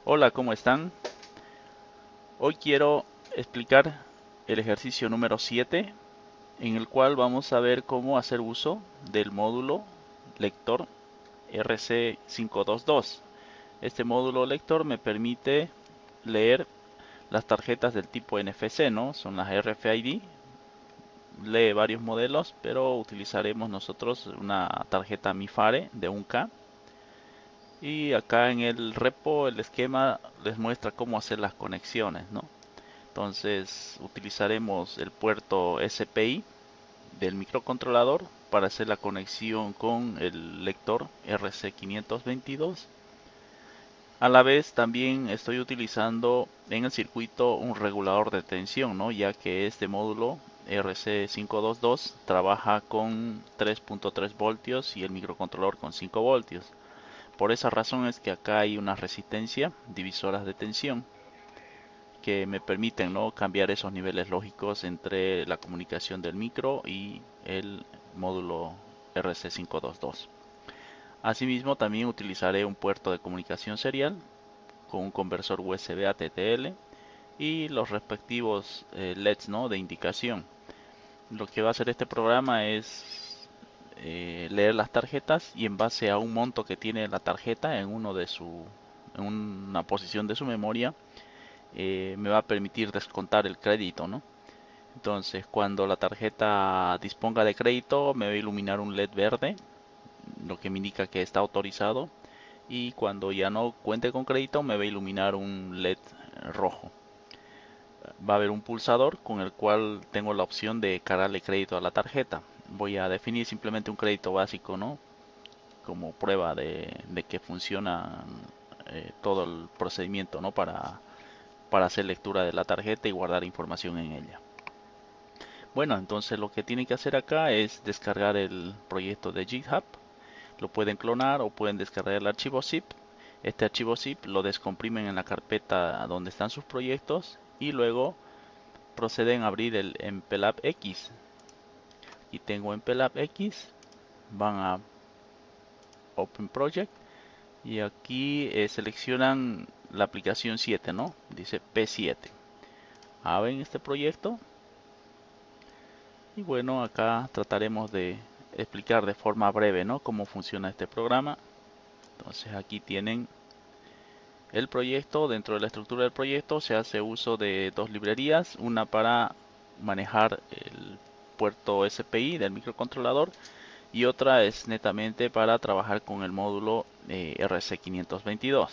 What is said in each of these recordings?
Hola, ¿cómo están? Hoy quiero explicar el ejercicio número 7, en el cual vamos a ver cómo hacer uso del módulo lector RC522. Este módulo lector me permite leer las tarjetas del tipo NFC, ¿no? Son las RFID. Lee varios modelos, pero utilizaremos nosotros una tarjeta MIFARE de 1K. Y acá en el repo el esquema les muestra cómo hacer las conexiones, ¿no? Entonces utilizaremos el puerto SPI del microcontrolador para hacer la conexión con el lector RC522. A la vez también estoy utilizando en el circuito un regulador de tensión, ¿no? Ya que este módulo RC522 trabaja con 3.3 voltios y el microcontrolador con 5 voltios. Por esa razón es que acá hay una resistencia, divisoras de tensión, que me permiten, ¿no?, cambiar esos niveles lógicos entre la comunicación del micro y el módulo RC522. Asimismo, también utilizaré un puerto de comunicación serial con un conversor USB a TTL y los respectivos LEDs, ¿no?, de indicación. Lo que va a hacer este programa es leer las tarjetas y en base a un monto que tiene la tarjeta en una posición de su memoria, me va a permitir descontar el crédito, ¿no? Entonces, cuando la tarjeta disponga de crédito, me va a iluminar un LED verde, lo que me indica que está autorizado. Y cuando ya no cuente con crédito, me va a iluminar un LED rojo. Va a haber un pulsador con el cual tengo la opción de cargarle crédito a la tarjeta. Voy a definir simplemente un crédito básico, ¿no?, como prueba de que funciona todo el procedimiento, ¿no?, para hacer lectura de la tarjeta y guardar información en ella. Bueno, entonces lo que tienen que hacer acá es descargar el proyecto de GitHub. Lo pueden clonar o pueden descargar el archivo zip. Este archivo zip lo descomprimen en la carpeta donde están sus proyectos y luego proceden a abrir el MPLAB X. Y tengo MPLAB X, van a Open Project y aquí seleccionan la aplicación 7, ¿no? Dice P7. Abren este proyecto y bueno, acá trataremos de explicar de forma breve, ¿no?, cómo funciona este programa. Entonces aquí tienen el proyecto. Dentro de la estructura del proyecto se hace uso de dos librerías, una para manejar el puerto SPI del microcontrolador y otra es netamente para trabajar con el módulo RC522.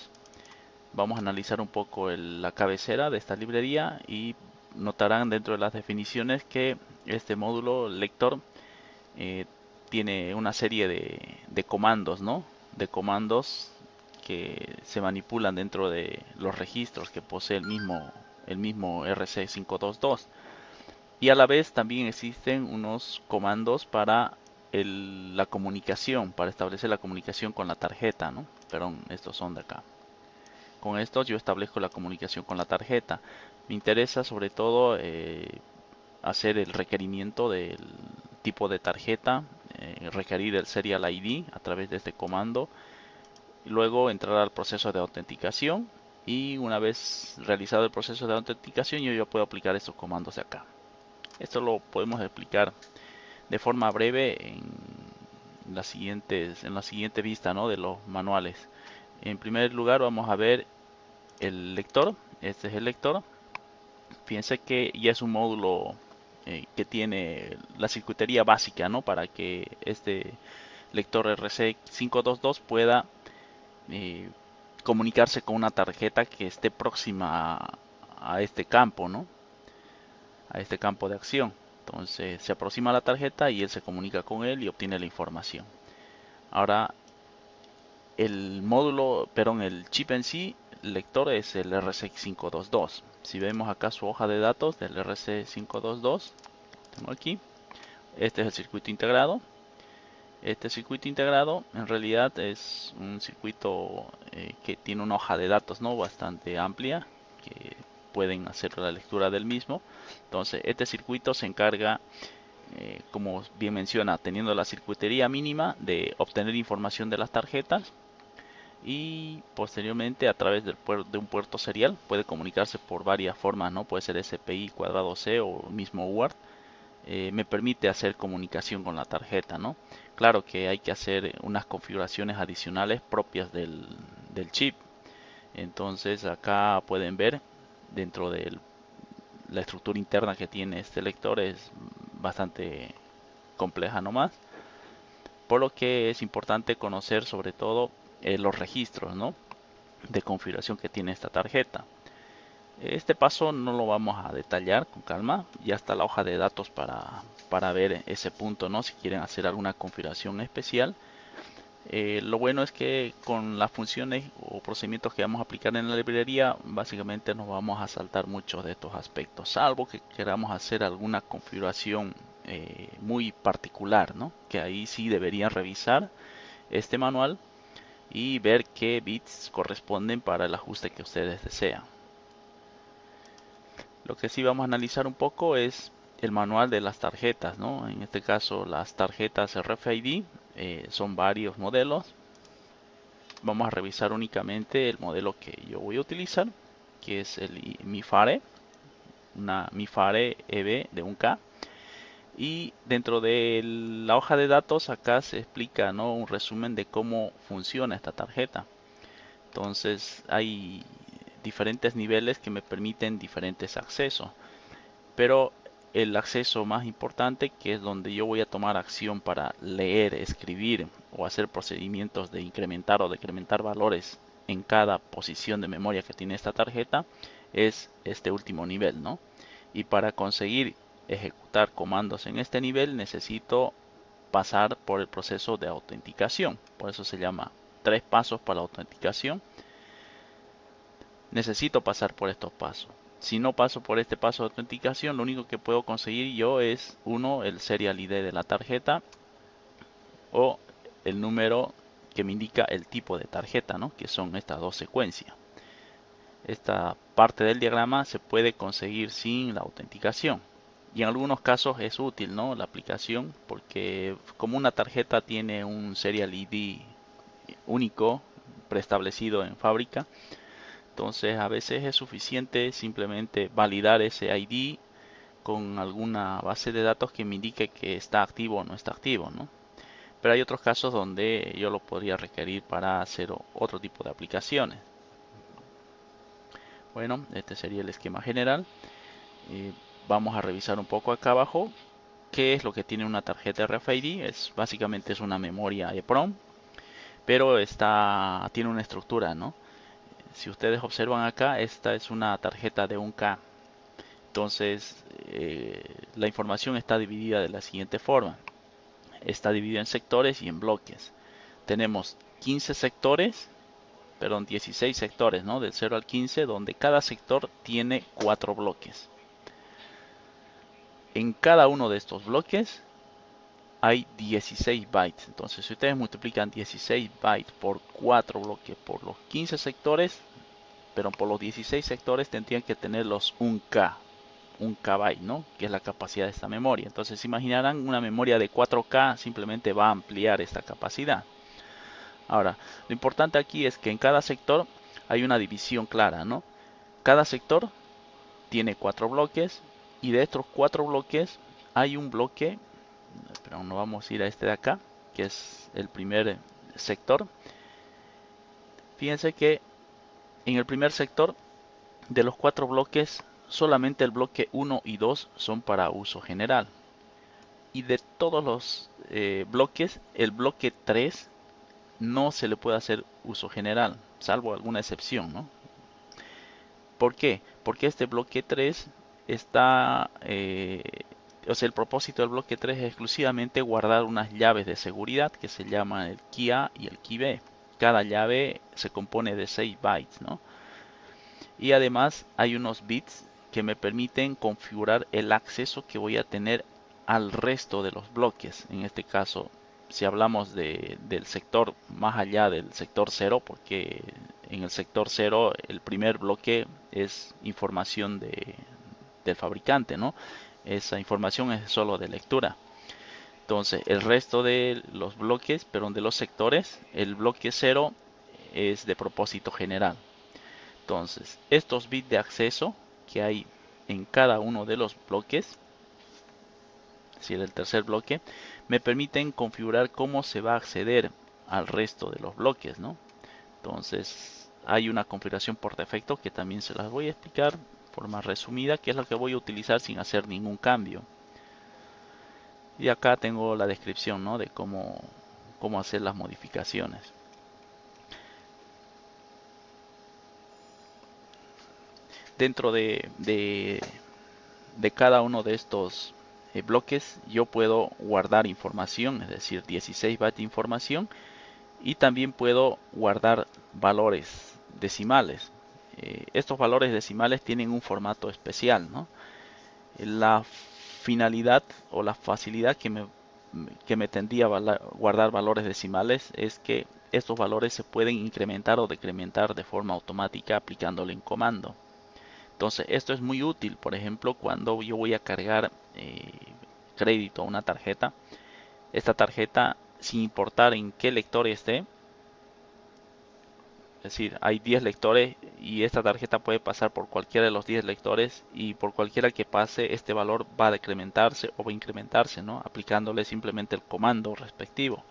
Vamos a analizar un poco la cabecera de esta librería y notarán dentro de las definiciones que este módulo lector eh, tiene una serie de comandos, ¿no? De comandos que se manipulan dentro de los registros que posee el mismo RC522. Y a la vez también existen unos comandos para la comunicación, para establecer la comunicación con la tarjeta, ¿no? Perdón, estos son de acá. Con estos yo establezco la comunicación con la tarjeta. Me interesa sobre todo hacer el requerimiento del tipo de tarjeta, requerir el Serial ID a través de este comando, y luego entrar al proceso de autenticación y una vez realizado el proceso de autenticación yo ya puedo aplicar estos comandos de acá. Esto lo podemos explicar de forma breve en la siguiente vista, ¿no?, de los manuales. En primer lugar vamos a ver el lector. Este es el lector. Fíjense que ya es un módulo que tiene la circuitería básica, ¿no?, para que este lector RC522 pueda eh, comunicarse con una tarjeta que esté próxima a este campo, ¿no?, a este campo de acción. Entonces se aproxima a la tarjeta y él se comunica con él y obtiene la información. Ahora el módulo, perdón, el chip en sí, el lector es el RC522. Si vemos acá su hoja de datos del RC522, tengo aquí, este es el circuito integrado. Este circuito integrado en realidad es un circuito que tiene una hoja de datos, ¿no?, bastante amplia, que pueden hacer la lectura del mismo. Entonces este circuito se encarga, como bien menciona, teniendo la circuitería mínima de obtener información de las tarjetas y posteriormente a través de un puerto serial puede comunicarse por varias formas, ¿no? Puede ser SPI cuadrado C o mismo UART. Me permite hacer comunicación con la tarjeta, ¿no? Claro que hay que hacer unas configuraciones adicionales propias del chip. Entonces acá pueden ver dentro de la estructura interna que tiene este lector es bastante compleja nomás, por lo que es importante conocer sobre todo los registros, ¿no?, de configuración que tiene esta tarjeta. Este paso no lo vamos a detallar con calma, ya está la hoja de datos para ver ese punto, ¿no?, si quieren hacer alguna configuración especial. Lo bueno es que con las funciones o procedimientos que vamos a aplicar en la librería, básicamente nos vamos a saltar muchos de estos aspectos, salvo que queramos hacer alguna configuración muy particular, ¿no?, que ahí sí deberían revisar este manual y ver qué bits corresponden para el ajuste que ustedes desean. Lo que sí vamos a analizar un poco es el manual de las tarjetas, ¿no? En este caso las tarjetas RFID son varios modelos. Vamos a revisar únicamente el modelo que yo voy a utilizar, que es el MIFARE, una MIFARE EB de 1K. Y dentro de la hoja de datos acá se explica, ¿no?, un resumen de cómo funciona esta tarjeta. Entonces hay diferentes niveles que me permiten diferentes accesos, pero el acceso más importante, que es donde yo voy a tomar acción para leer, escribir o hacer procedimientos de incrementar o decrementar valores en cada posición de memoria que tiene esta tarjeta, es este último nivel, ¿no? Y para conseguir ejecutar comandos en este nivel necesito pasar por el proceso de autenticación. Por eso se llama 3 pasos para la autenticación. Necesito pasar por estos pasos. Si no paso por este paso de autenticación, lo único que puedo conseguir yo es, uno, el serial ID de la tarjeta o el número que me indica el tipo de tarjeta, ¿no?, que son estas dos secuencias. Esta parte del diagrama se puede conseguir sin la autenticación. Y en algunos casos es útil, ¿no?, la aplicación, porque como una tarjeta tiene un serial ID único preestablecido en fábrica, entonces a veces es suficiente simplemente validar ese ID con alguna base de datos que me indique que está activo o no está activo, ¿no? Pero hay otros casos donde yo lo podría requerir para hacer otro tipo de aplicaciones. Bueno, este sería el esquema general. Vamos a revisar un poco acá abajo qué es lo que tiene una tarjeta RFID. Básicamente es una memoria EEPROM, pero tiene una estructura, ¿no? Si ustedes observan acá, esta es una tarjeta de 1K. Entonces, la información está dividida de la siguiente forma. Está dividida en sectores y en bloques. Tenemos 15 sectores, perdón, 16 sectores, ¿no?, del 0 al 15, donde cada sector tiene 4 bloques. En cada uno de estos bloques hay 16 bytes. Entonces, si ustedes multiplican 16 bytes por 4 bloques por los 15 sectores, pero por los 16 sectores tendrían que tener los 1K. 1 KB, ¿no?, que es la capacidad de esta memoria. Entonces, imaginarán una memoria de 4K simplemente va a ampliar esta capacidad. Ahora, lo importante aquí es que en cada sector hay una división clara, ¿no? Cada sector tiene 4 bloques y de estos 4 bloques hay un bloque, pero no vamos a ir a este de acá, que es el primer sector. Fíjense que en el primer sector de los 4 bloques, solamente el bloque 1 y 2 son para uso general. Y de todos los bloques, el bloque 3 no se le puede hacer uso general, salvo alguna excepción, ¿no? ¿Por qué? Porque este bloque 3 está, o sea, el propósito del bloque 3 es exclusivamente guardar unas llaves de seguridad que se llaman el key A y el key B. Cada llave se compone de 6 bytes, ¿no? Y además hay unos bits que me permiten configurar el acceso que voy a tener al resto de los bloques. En este caso, si hablamos del sector más allá del sector 0, porque en el sector 0 el primer bloque es información del fabricante, ¿no? Esa información es solo de lectura. Entonces, el resto de los bloques, perdón, de los sectores, el bloque 0 es de propósito general. Entonces, estos bits de acceso que hay en cada uno de los bloques, es decir, el tercer bloque, me permiten configurar cómo se va a acceder al resto de los bloques, ¿no? Entonces, hay una configuración por defecto que también se las voy a explicar de forma resumida, que es lo que voy a utilizar sin hacer ningún cambio. Y acá tengo la descripción, ¿no?, de cómo hacer las modificaciones. Dentro de cada uno de estos bloques yo puedo guardar información, es decir, 16 bytes de información, y también puedo guardar valores decimales. Estos valores decimales tienen un formato especial, ¿no? La finalidad o la facilidad que me tendría guardar valores decimales es que estos valores se pueden incrementar o decrementar de forma automática aplicándole un comando. Entonces esto es muy útil, por ejemplo, cuando yo voy a cargar crédito a una tarjeta. Esta tarjeta, sin importar en qué lector esté, es decir, hay 10 lectores y esta tarjeta puede pasar por cualquiera de los 10 lectores, y por cualquiera que pase este valor va a decrementarse o va a incrementarse, ¿no?, aplicándole simplemente el comando respectivo.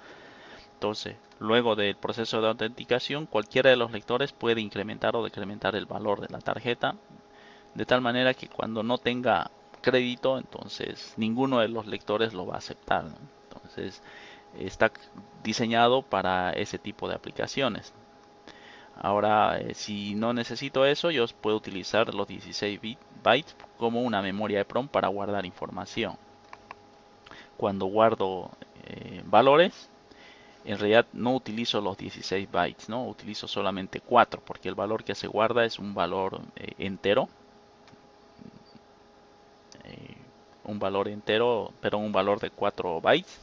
Entonces, luego del proceso de autenticación, cualquiera de los lectores puede incrementar o decrementar el valor de la tarjeta, de tal manera que cuando no tenga crédito, entonces ninguno de los lectores lo va a aceptar, ¿no? Entonces, está diseñado para ese tipo de aplicaciones. Ahora, si no necesito eso, yo puedo utilizar los 16 bytes como una memoria EPROM para guardar información. Cuando guardo valores, en realidad no utilizo los 16 bytes, ¿no? Utilizo solamente 4, porque el valor que se guarda es un valor entero. eh, un valor entero, pero un valor de 4 bytes.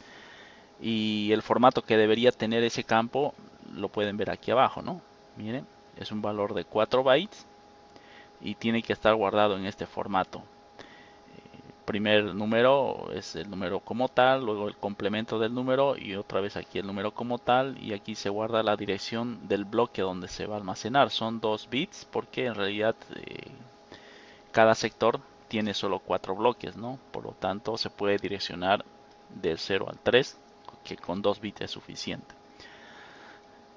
Y el formato que debería tener ese campo lo pueden ver aquí abajo, ¿no? Miren, es un valor de 4 bytes y tiene que estar guardado en este formato. Primer número es el número como tal, luego el complemento del número y otra vez aquí el número como tal, y aquí se guarda la dirección del bloque donde se va a almacenar. Son 2 bits porque en realidad cada sector tiene solo 4 bloques, ¿no? Por lo tanto se puede direccionar del 0 al 3, que con 2 bits es suficiente.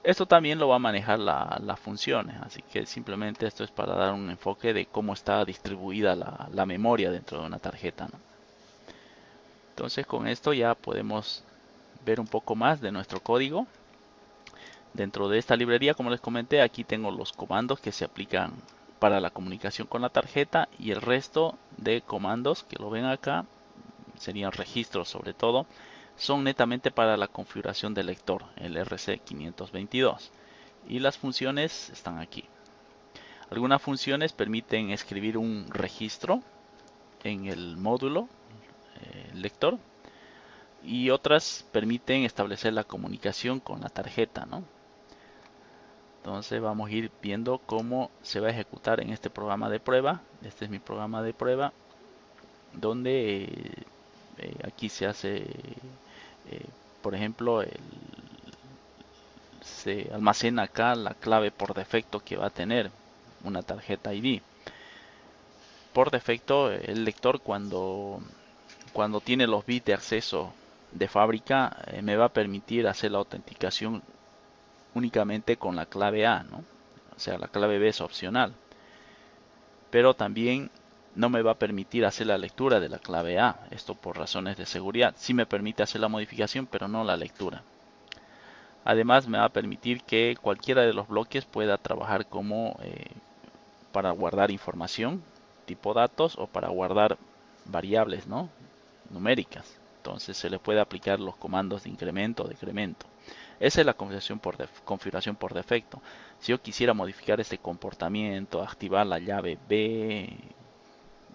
Esto también lo va a manejar las funciones, así que simplemente esto es para dar un enfoque de cómo está distribuida la memoria dentro de una tarjeta, ¿no? Entonces con esto ya podemos ver un poco más de nuestro código. Dentro de esta librería, como les comenté, aquí tengo los comandos que se aplican para la comunicación con la tarjeta, y el resto de comandos que lo ven acá, serían registros sobre todo, son netamente para la configuración del lector, el RC522. Y las funciones están aquí. Algunas funciones permiten escribir un registro en el módulo lector, y otras permiten establecer la comunicación con la tarjeta, ¿no? Entonces vamos a ir viendo cómo se va a ejecutar en este programa de prueba. Este es mi programa de prueba, donde aquí se hace, por ejemplo, se almacena acá la clave por defecto que va a tener una tarjeta ID. Por defecto, el lector cuando tiene los bits de acceso de fábrica, me va a permitir hacer la autenticación únicamente con la clave A, ¿no? O sea, la clave B es opcional. Pero también no me va a permitir hacer la lectura de la clave A. Esto por razones de seguridad. Sí me permite hacer la modificación, pero no la lectura. Además, me va a permitir que cualquiera de los bloques pueda trabajar como para guardar información tipo datos, o para guardar variables, ¿no?, numéricas. Entonces se le puede aplicar los comandos de incremento o decremento. Esa es la configuración por defecto. Si yo quisiera modificar este comportamiento, activar la llave B,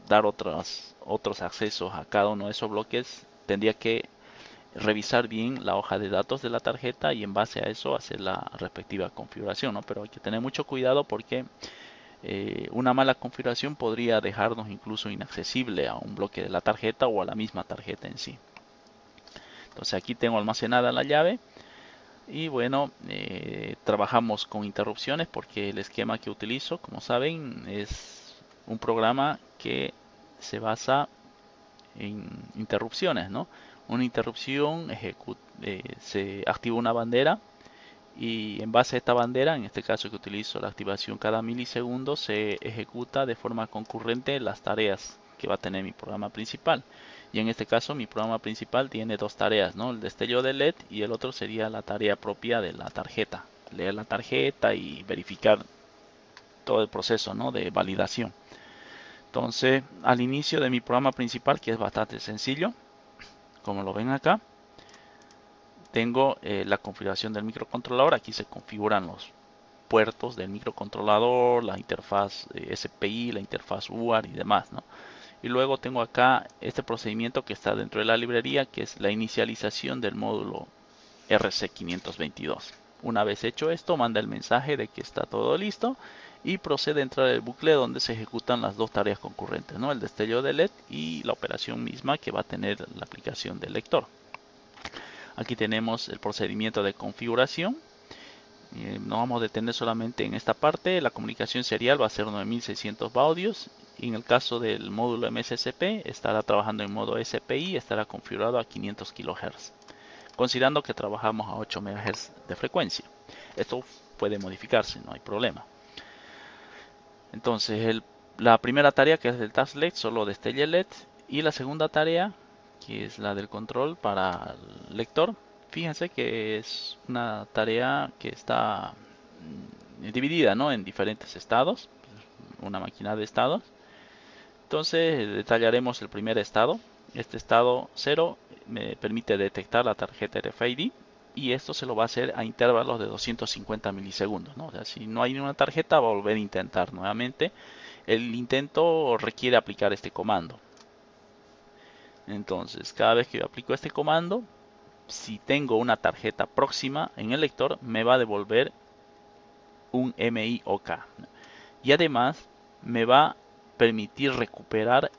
dar otros accesos a cada uno de esos bloques, tendría que revisar bien la hoja de datos de la tarjeta y en base a eso hacer la respectiva configuración, ¿no? Pero hay que tener mucho cuidado porque una mala configuración podría dejarnos incluso inaccesible a un bloque de la tarjeta o a la misma tarjeta en sí. Entonces aquí tengo almacenada la llave. Y bueno, trabajamos con interrupciones porque el esquema que utilizo, como saben, es un programa que se basa en interrupciones, ¿no? Una interrupción se activa una bandera y en base a esta bandera, en este caso que utilizo la activación cada milisegundo, se ejecuta de forma concurrente las tareas que va a tener mi programa principal. Y en este caso mi programa principal tiene dos tareas, ¿no? El destello de LED y el otro sería la tarea propia de la tarjeta. Leer la tarjeta y verificar todo el proceso, ¿no? De validación. Entonces, al inicio de mi programa principal, que es bastante sencillo, como lo ven acá, tengo la configuración del microcontrolador. Aquí se configuran los puertos del microcontrolador, la interfaz SPI, la interfaz UART y demás, ¿no? Y luego tengo acá este procedimiento que está dentro de la librería, que es la inicialización del módulo RC522. Una vez hecho esto, manda el mensaje de que está todo listo y procede a entrar al bucle donde se ejecutan las dos tareas concurrentes, ¿no? El destello de LED y la operación misma que va a tener la aplicación del lector. Aquí tenemos el procedimiento de configuración. Nos vamos a detener solamente en esta parte. La comunicación serial va a ser 9600 baudios. Y en el caso del módulo MSSP, estará trabajando en modo SPI, estará configurado a 500 kHz, considerando que trabajamos a 8 MHz de frecuencia. Esto puede modificarse, no hay problema. Entonces, la primera tarea, que es del task LED, solo destella LED. Y la segunda tarea, que es la del control para el lector, fíjense que es una tarea que está dividida, ¿no?, en diferentes estados, una máquina de estados. Entonces detallaremos el primer estado. Este estado 0 me permite detectar la tarjeta RFID y esto se lo va a hacer a intervalos de 250 milisegundos, ¿no? O sea, si no hay ninguna tarjeta, va a volver a intentar nuevamente. El intento requiere aplicar este comando. Entonces, cada vez que yo aplico este comando, si tengo una tarjeta próxima en el lector, me va a devolver un MIOK. Y además, me va a permitir recuperar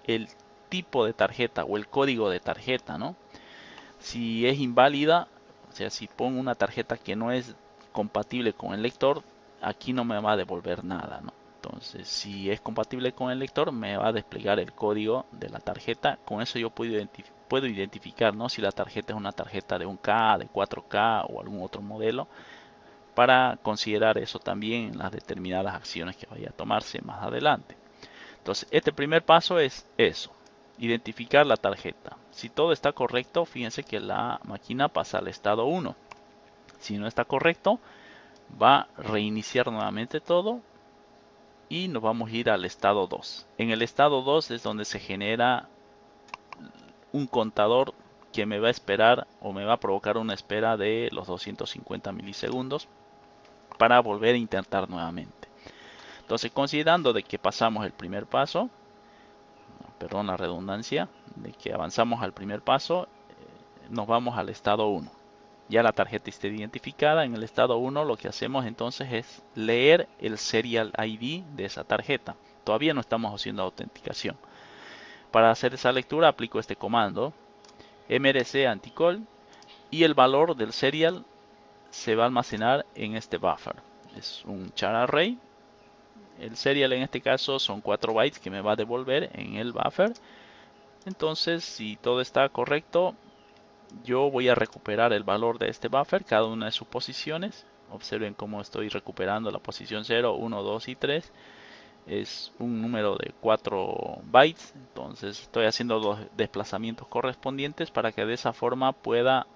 el tipo de tarjeta o el código de tarjeta, ¿no? Si es inválida, o sea, si pongo una tarjeta que no es compatible con el lector, aquí no me va a devolver nada, ¿no? Entonces, si es compatible con el lector, me va a desplegar el código de la tarjeta. Con eso yo puedo identificar, ¿no?, si la tarjeta es una tarjeta de 1K, de 4K o algún otro modelo, para considerar eso también en las determinadas acciones que vaya a tomarse más adelante. Entonces, este primer paso es eso, identificar la tarjeta. Si todo está correcto, fíjense que la máquina pasa al estado 1. Si no está correcto, va a reiniciar nuevamente todo y nos vamos a ir al estado 2. En el estado 2 es donde se genera un contador que me va a esperar o me va a provocar una espera de los 250 milisegundos para volver a intentar nuevamente. Entonces, considerando de que pasamos el primer paso, perdón la redundancia, de que avanzamos al primer paso, nos vamos al estado 1. Ya la tarjeta está identificada. En el estado 1 lo que hacemos entonces es leer el serial ID de esa tarjeta. Todavía no estamos haciendo autenticación. Para hacer esa lectura aplico este comando mrc anticall y el valor del serial se va a almacenar en este buffer. Es un char array. El serial en este caso son 4 bytes que me va a devolver en el buffer. Entonces, si todo está correcto, yo voy a recuperar el valor de este buffer, cada una de sus posiciones. Observen cómo estoy recuperando la posición 0, 1, 2 y 3. Es un número de 4 bytes. Entonces estoy haciendo los desplazamientos correspondientes para que de esa forma pueda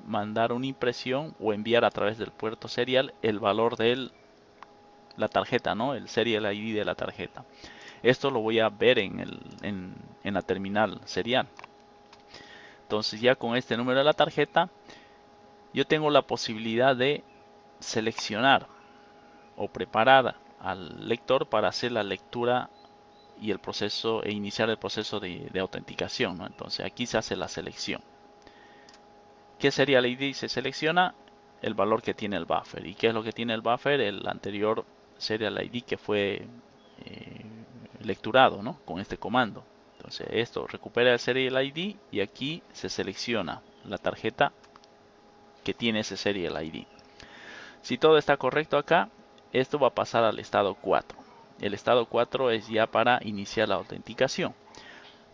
mandar una impresión o enviar a través del puerto serial el valor de la tarjeta, ¿no?, el serial ID de la tarjeta. Esto lo voy a ver en la terminal serial. Entonces, ya con este número de la tarjeta, yo tengo la posibilidad de seleccionar o preparar al lector para hacer la lectura y el proceso e iniciar el proceso de autenticación, ¿no? Entonces aquí se hace la selección. ¿Qué serial ID se selecciona? El valor que tiene el buffer. ¿Y qué es lo que tiene el buffer? El anterior serial ID que fue eh, lecturado, ¿no?, con este comando. Entonces esto recupera el serial ID y aquí se selecciona la tarjeta que tiene ese Serial ID. Si todo está correcto acá, esto va a pasar al estado 4. El estado 4 es ya para iniciar la autenticación.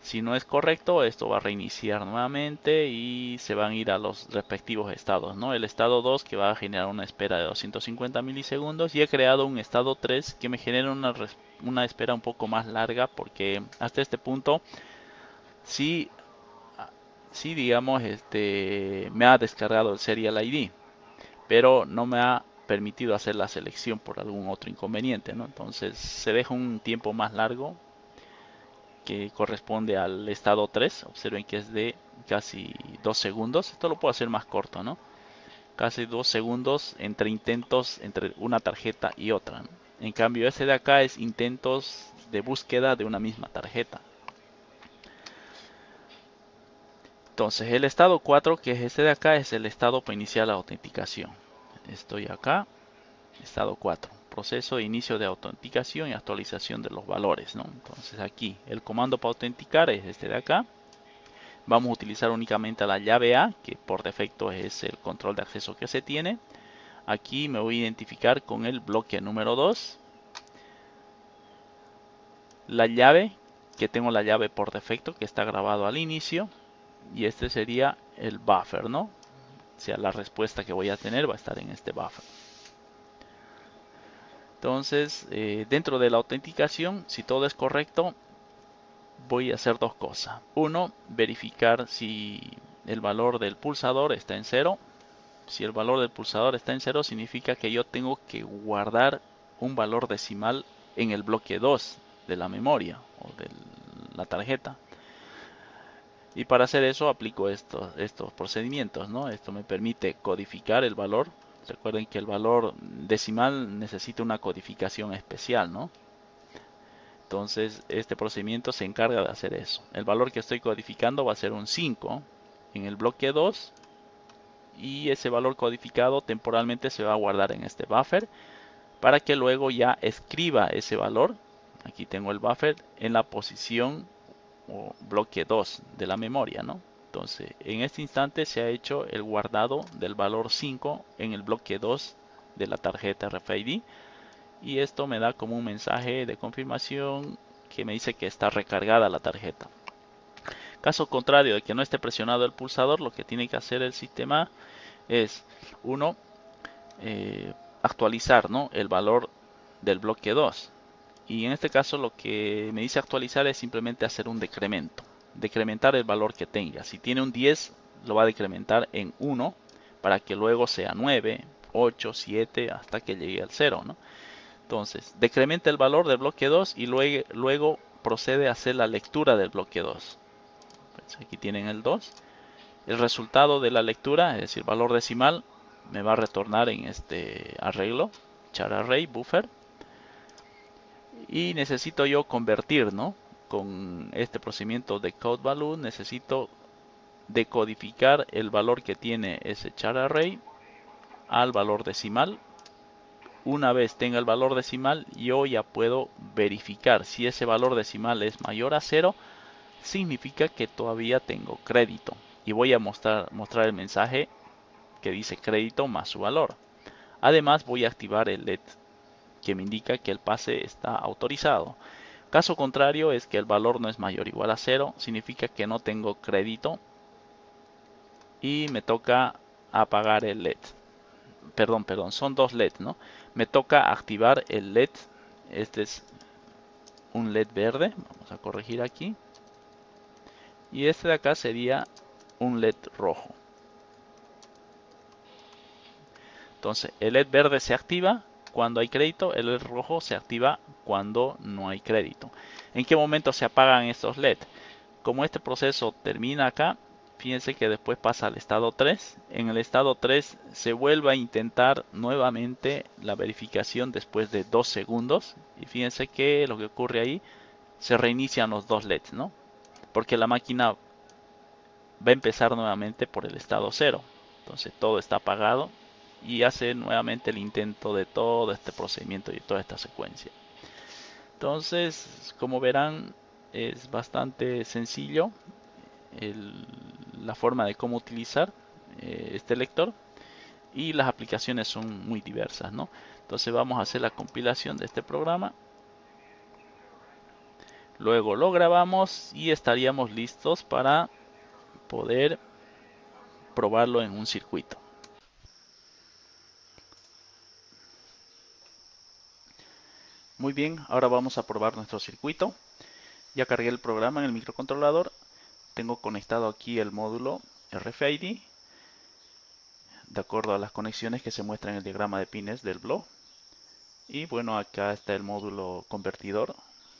Si no es correcto, esto va a reiniciar nuevamente y se van a ir a los respectivos estados, ¿no? El estado 2 que va a generar una espera de 250 milisegundos, y he creado un estado 3 que me genera una espera un poco más larga, porque hasta este punto sí, sí digamos, me ha descargado el Serial ID, pero no me ha permitido hacer la selección por algún otro inconveniente, ¿no? Entonces se deja un tiempo más largo que corresponde al estado 3. Observen que es de casi 2 segundos. Esto lo puedo hacer más corto, ¿no? Casi 2 segundos entre intentos entre una tarjeta y otra, ¿no? En cambio, este de acá es intentos de búsqueda de una misma tarjeta. Entonces, el estado 4, que es este de acá, es el estado para iniciar la autenticación. Estoy acá, estado 4. Proceso de inicio de autenticación y actualización de los valores, ¿no? Entonces aquí el comando para autenticar es este de acá. Vamos a utilizar únicamente la llave A, que por defecto es el control de acceso que se tiene. Aquí me voy a identificar con el bloque número 2. La llave, que tengo la llave por defecto, que está grabado al inicio. Y este sería el buffer, ¿no? O sea, la respuesta que voy a tener va a estar en este buffer. Entonces, dentro de la autenticación, si todo es correcto, voy a hacer dos cosas. Uno, verificar si el valor del pulsador está en 0. Si el valor del pulsador está en 0, significa que yo tengo que guardar un valor decimal en el bloque 2 de la memoria o de la tarjeta. Y para hacer eso aplico estos procedimientos, ¿no? Esto me permite codificar el valor. Recuerden que el valor decimal necesita una codificación especial, ¿no? Entonces este procedimiento se encarga de hacer eso. El valor que estoy codificando va a ser un 5 en el bloque 2, y ese valor codificado temporalmente se va a guardar en este buffer para que luego ya escriba ese valor. Aquí tengo el buffer en la posición o bloque 2 de la memoria, ¿no? Entonces en este instante se ha hecho el guardado del valor 5 en el bloque 2 de la tarjeta RFID, y esto me da como un mensaje de confirmación que me dice que está recargada la tarjeta. Caso contrario de que no esté presionado el pulsador, lo que tiene que hacer el sistema es, uno, actualizar, ¿no?, el valor del bloque 2. Y en este caso lo que me dice actualizar es simplemente hacer un decremento. Decrementar el valor que tenga. Si tiene un 10, lo va a decrementar en 1 para que luego sea 9, 8, 7 hasta que llegue al 0, ¿no? Entonces, decrementa el valor del bloque 2 y luego procede a hacer la lectura del bloque 2. Pues aquí tienen el 2. El resultado de la lectura, es decir, valor decimal, me va a retornar en este arreglo, char array buffer. Y necesito yo convertir, ¿no? Con este procedimiento de code value, necesito decodificar el valor que tiene ese char array al valor decimal. Una vez tenga el valor decimal, yo ya puedo verificar si ese valor decimal es mayor a 0, significa que todavía tengo crédito. Y voy a mostrar el mensaje que dice crédito más su valor. Además voy a activar el LED que me indica que el pase está autorizado. Caso contrario es que el valor no es mayor o igual a 0, significa que no tengo crédito y me toca apagar el LED. Perdón, son dos LED, ¿no? Me toca activar el LED. Este es un LED verde, vamos a corregir aquí. Y este de acá sería un LED rojo. Entonces el LED verde se activa cuando hay crédito, el LED rojo se activa cuando no hay crédito. ¿En qué momento se apagan estos LED? Como este proceso termina acá, fíjense que después pasa al estado 3. En el estado 3 se vuelve a intentar nuevamente la verificación después de 2 segundos. Y fíjense que lo que ocurre ahí, se reinician los dos LEDs, ¿no? Porque la máquina va a empezar nuevamente por el estado 0. Entonces todo está apagado y hace nuevamente el intento de todo este procedimiento y toda esta secuencia. Entonces, como verán, es bastante sencillo la forma de cómo utilizar este lector. y las aplicaciones son muy diversas, ¿no? Entonces vamos a hacer la compilación de este programa, luego lo grabamos y estaríamos listos para poder probarlo en un circuito. Muy bien, ahora vamos a probar nuestro circuito. Ya cargué el programa en el microcontrolador, tengo conectado aquí el módulo RFID de acuerdo a las conexiones que se muestran en el diagrama de pines del blog. Y bueno, acá está el módulo convertidor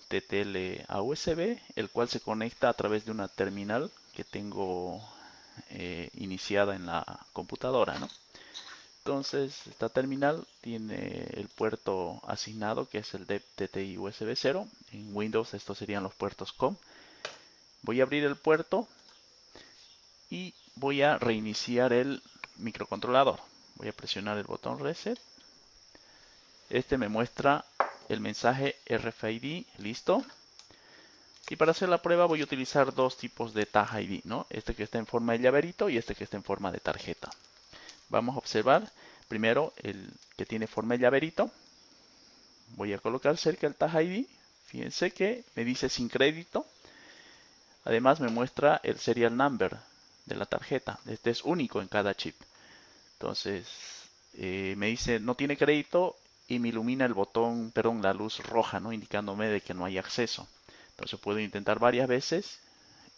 TTL a USB, el cual se conecta a través de una terminal que tengo iniciada en la computadora, ¿no? Entonces, esta terminal tiene el puerto asignado, que es el de TTI USB 0. En Windows estos serían los puertos COM. Voy a abrir el puerto y voy a reiniciar el microcontrolador. Voy a presionar el botón Reset. Este me muestra el mensaje RFID, listo. Y para hacer la prueba voy a utilizar dos tipos de Tag ID, ¿no? Este que está en forma de llaverito y este que está en forma de tarjeta. Vamos a observar primero el que tiene forma de llaverito. Voy a colocar cerca el Tag ID. Fíjense que me dice sin crédito. Además me muestra el serial number de la tarjeta. Este es único en cada chip. Entonces me dice no tiene crédito y me ilumina el botón, perdón, la luz roja, ¿no? Indicándome de que no hay acceso. Entonces puedo intentar varias veces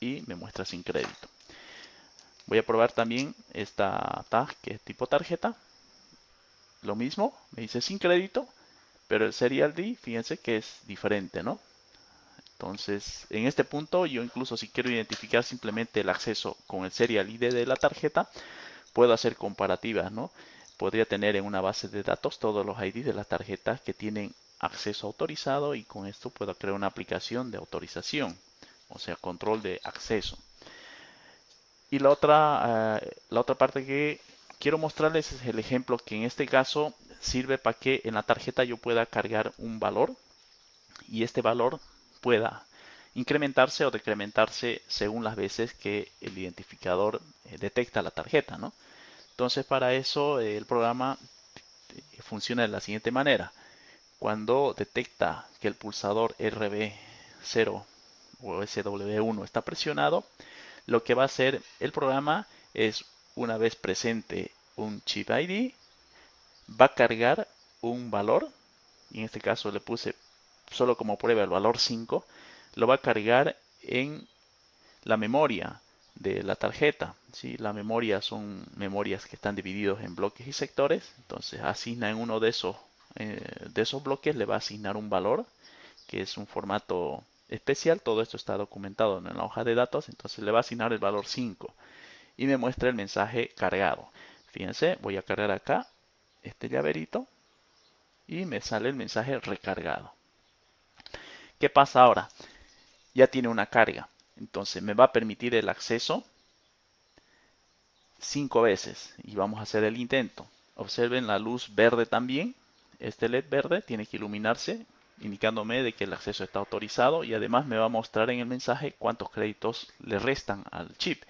y me muestra sin crédito. Voy a probar también esta tag que es tipo tarjeta. Lo mismo, me dice sin crédito, pero el serial D, fíjense que es diferente, ¿no? Entonces, en este punto, yo incluso si quiero identificar simplemente el acceso con el serial ID de la tarjeta, puedo hacer comparativas, ¿no? Podría tener en una base de datos todos los ID de las tarjetas que tienen acceso autorizado y con esto puedo crear una aplicación de autorización, o sea, control de acceso. Y la otra parte que quiero mostrarles es el ejemplo que en este caso sirve para que en la tarjeta yo pueda cargar un valor y este valor pueda incrementarse o decrementarse según las veces que el identificador detecta la tarjeta, ¿no? Entonces para eso el programa funciona de la siguiente manera. Cuando detecta que el pulsador RB0 o SW1 está presionado, lo que va a hacer el programa es, una vez presente un chip ID, va a cargar un valor, y en este caso le puse solo como prueba el valor 5, lo va a cargar en la memoria de la tarjeta. ¿Sí? La memoria son memorias que están divididos en bloques y sectores, entonces asigna en uno de esos bloques, le va a asignar un valor, que es un formato especial, todo esto está documentado en la hoja de datos, entonces le va a asignar el valor 5 y me muestra el mensaje cargado. Fíjense, voy a cargar acá este llaverito y me sale el mensaje recargado. ¿Qué pasa ahora? Ya tiene una carga, entonces me va a permitir el acceso 5 veces y vamos a hacer el intento. Observen la luz verde también. Este LED verde tiene que iluminarse indicándome de que el acceso está autorizado y además me va a mostrar en el mensaje cuántos créditos le restan al chip.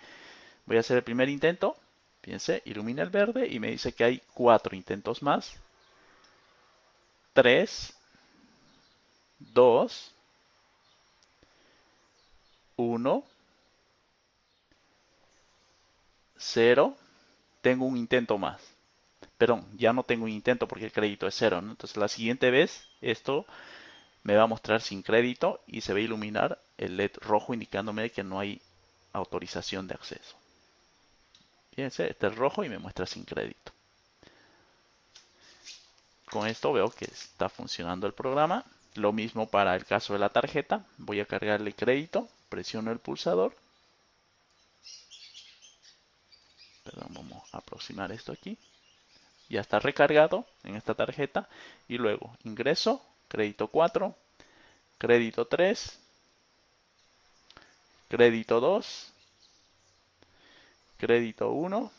Voy a hacer el primer intento. Fíjense, ilumina el verde y me dice que hay 4 intentos más. 3, 2, 1, 0. Tengo un intento más. Perdón, ya no tengo un intento porque el crédito es 0, ¿no? Entonces la siguiente vez esto me va a mostrar sin crédito y se va a iluminar el LED rojo indicándome que no hay autorización de acceso. Fíjense, este es rojo y me muestra sin crédito. Con esto veo que está funcionando el programa. Lo mismo para el caso de la tarjeta. Voy a cargarle crédito, presiono el pulsador. Perdón, vamos a aproximar esto aquí. Ya está recargado en esta tarjeta. Y luego ingreso, crédito 4, crédito 3, crédito 2, crédito 1,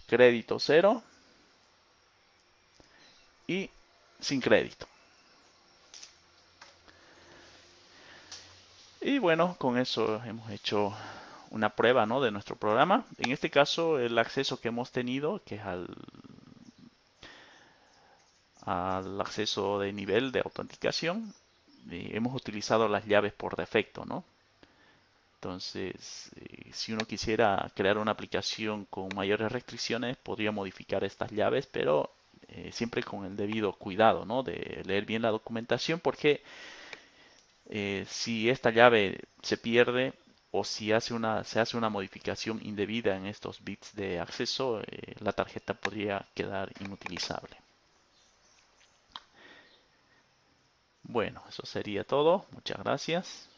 crédito 0 y sin crédito. Y bueno, con eso hemos hecho una prueba, ¿no?, de nuestro programa. En este caso, el acceso que hemos tenido, que es al acceso de nivel de autenticación, hemos utilizado las llaves por defecto, ¿no? Entonces, si uno quisiera crear una aplicación con mayores restricciones, podría modificar estas llaves, pero siempre con el debido cuidado, ¿no?, de leer bien la documentación, porque si esta llave se pierde o si se hace una modificación indebida en estos bits de acceso, la tarjeta podría quedar inutilizable. Bueno, eso sería todo. Muchas gracias.